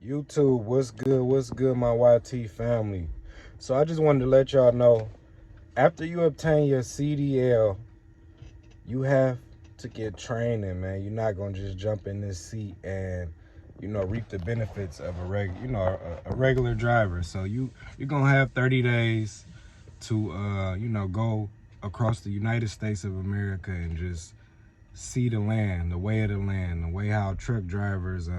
YouTube, what's good? What's good, my YT family? So I just wanted to let y'all know, after you obtain your CDL, you have to get training, man. You're not gonna just jump in this seat and reap the benefits of a regular driver. So you're gonna have 30 days to go across the United States of America and just see the land, the way of the land, the way how truck drivers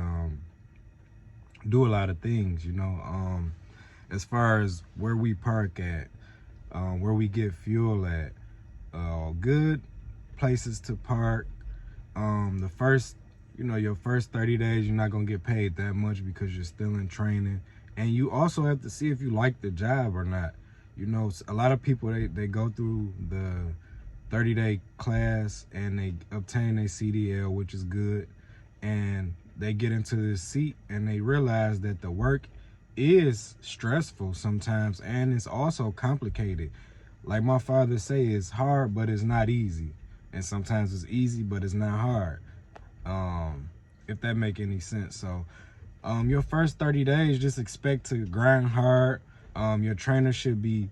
do a lot of things, as far as where we park at, where we get fuel at, good places to park. The first, your first 30 days, you're not gonna get paid that much because you're still in training. And you also have to see if you like the job or not. A lot of people, they go through the 30-day class and they obtain a CDL, which is good. And they get into the seat and they realize that the work is stressful sometimes and it's also complicated. Like my father say, it's hard, but it's not easy. And sometimes it's easy, but it's not hard. If that make any sense. So your first 30 days, just expect to grind hard. Your trainer should be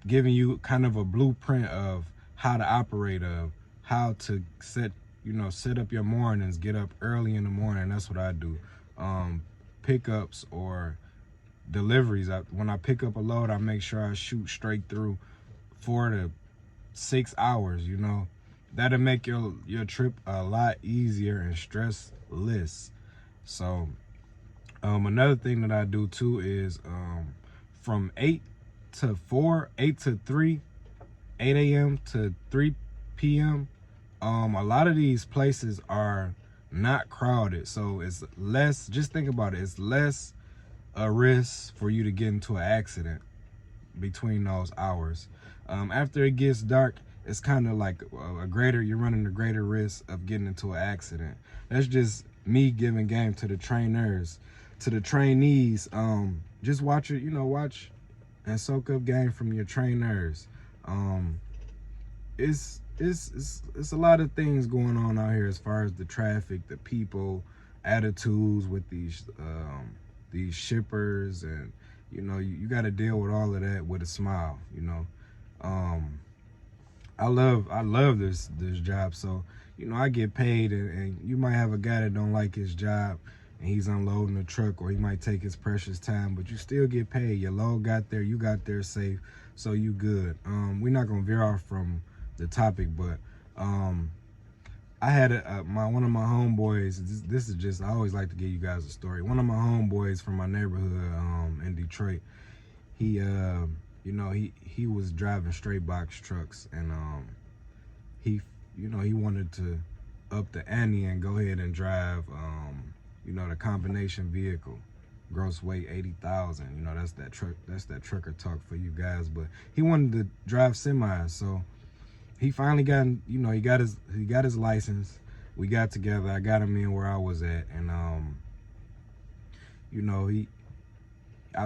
giving you kind of a blueprint of how to operate, of how to set up your mornings, get up early in the morning. That's what I do. Pickups or deliveries. When I pick up a load, I make sure I shoot straight through 4 to 6 hours, That'll make your trip a lot easier and stressless. So another thing that I do too is from 8 to 4, 8 to 3, 8 a.m. to 3 p.m. A lot of these places are not crowded, so it's less, just think about it, it's less a risk for you to get into an accident between those hours. After it gets dark, it's kind of like you're running a greater risk of getting into an accident. That's just me giving game to the trainers. To the trainees, just watch it, watch and soak up game from your trainers. It's a lot of things going on out here as far as the traffic, the people, attitudes with these shippers, and you got to deal with all of that with a smile. I love this job. So I get paid, and you might have a guy that don't like his job and he's unloading the truck, or he might take his precious time, but you still get paid. Your load got there, you got there safe, so you good. We're not gonna veer off from the topic, but I had one of my homeboys. This is just, I always like to give you guys a story. One of my homeboys from my neighborhood in Detroit, he he was driving straight box trucks, and he wanted to up the ante and go ahead and drive the combination vehicle, gross weight 80,000. That's that trucker talk for you guys. But he wanted to drive semis, so he finally got he got his license. We got together, I got him in where I was at, and I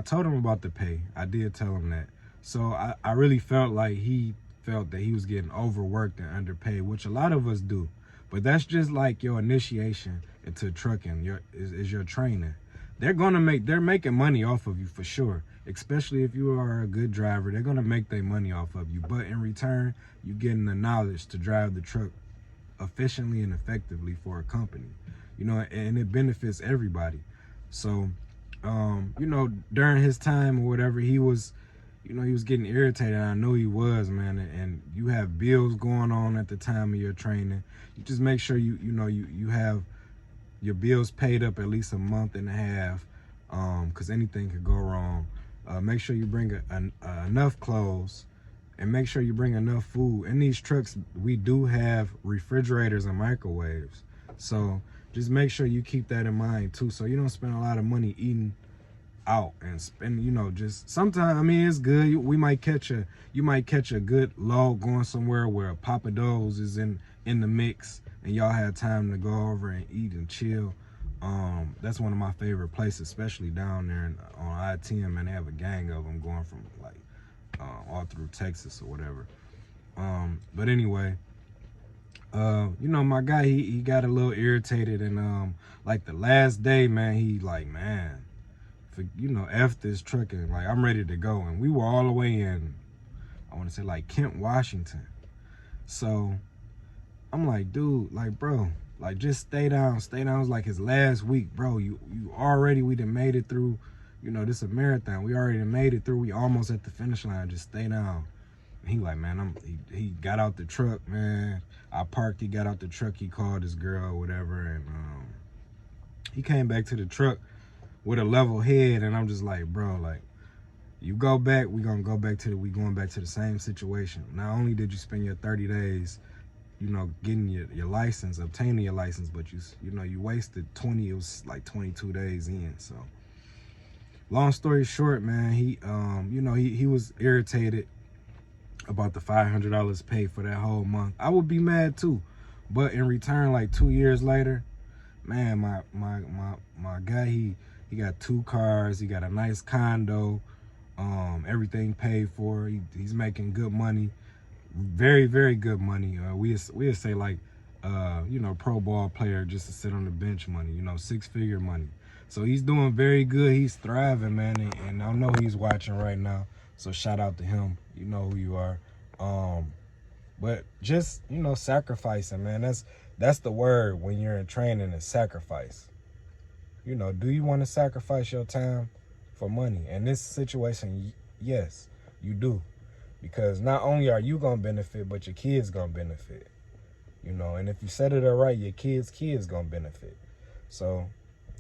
told him about the pay. I did tell him that. So I really felt like he felt that he was getting overworked and underpaid, which a lot of us do. But that's just like your initiation into trucking, is your training. They're making money off of you for sure, especially if you are a good driver. They're gonna make their money off of you, but in return, you're getting the knowledge to drive the truck efficiently and effectively for a company, and it benefits everybody. So, during his time or whatever, he was getting irritated. I know he was, man. And you have bills going on at the time of your training. You just make sure you have your bills paid up at least a month and a half, because anything could go wrong. Make sure you bring enough clothes, and make sure you bring enough food. In these trucks, we do have refrigerators and microwaves, so just make sure you keep that in mind too, so you don't spend a lot of money eating out and spend, just sometimes, I mean, it's good. You might catch a good load going somewhere where Papa Do's is in the mix, and y'all have time to go over and eat and chill. That's one of my favorite places, especially down there on I-10, man. They have a gang of them going from like all through Texas or whatever. But anyway, my guy, he got a little irritated, and like the last day, man, he like, man, for, you know, F this trucking. Like, I'm ready to go. And we were all the way in, I want to say, like, Kent, Washington. So I'm like, dude, like, bro, like, just stay down. Stay down. It was like his last week, bro. You already, we done made it through, you know, this is a marathon. We already done made it through. We almost at the finish line. Just stay down. And he like, man, he got out the truck, man. I parked, he got out the truck, he called his girl or whatever, and he came back to the truck with a level head, and I'm just like, bro, like, you go back, we going back to the same situation. Not only did you spend your 30 days, you know, getting your license, obtaining your license, but you know, you wasted 20, it was like 22 days in. So long story short, man, he you know, he was irritated about the $500 paid for that whole month. I would be mad too, but in return, like 2 years later, man, my guy, he got 2 cars, he got a nice condo, everything paid for. He's making good money, very, very good money. We say, like, you know, pro ball player just to sit on the bench money, you know, 6-figure money. So he's doing very good. He's thriving, man, and I know he's watching right now. So shout out to him. You know who you are. But just, you know, sacrificing, man. That's the word when you're in training, is sacrifice. You know, do you want to sacrifice your time for money? In this situation, yes, you do. Because not only are you going to benefit, but your kids going to benefit. You know, and if you set it up right, your kids going to benefit. So,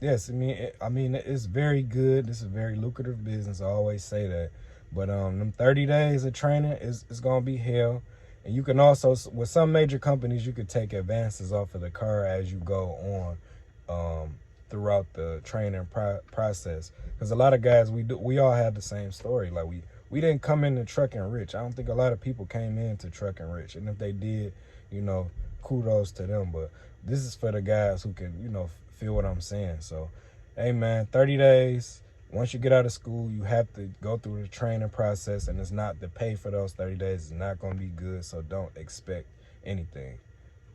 yes, I mean, it's very good. This is a very lucrative business. I always say that. But them 30 days of training is going to be hell. And you can also, with some major companies, you could take advances off of the car as you go on throughout the training process. Because a lot of guys, we all have the same story. Like, we didn't come into trucking rich. I don't think a lot of people came into trucking rich. And if they did, you know, kudos to them. But this is for the guys who can, you know, feel what I'm saying. So, hey, man, 30 days. Once you get out of school, you have to go through the training process, and it's not the pay for those 30 days is not going to be good, so don't expect anything.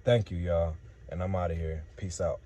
Thank you, y'all, and I'm out of here. Peace out.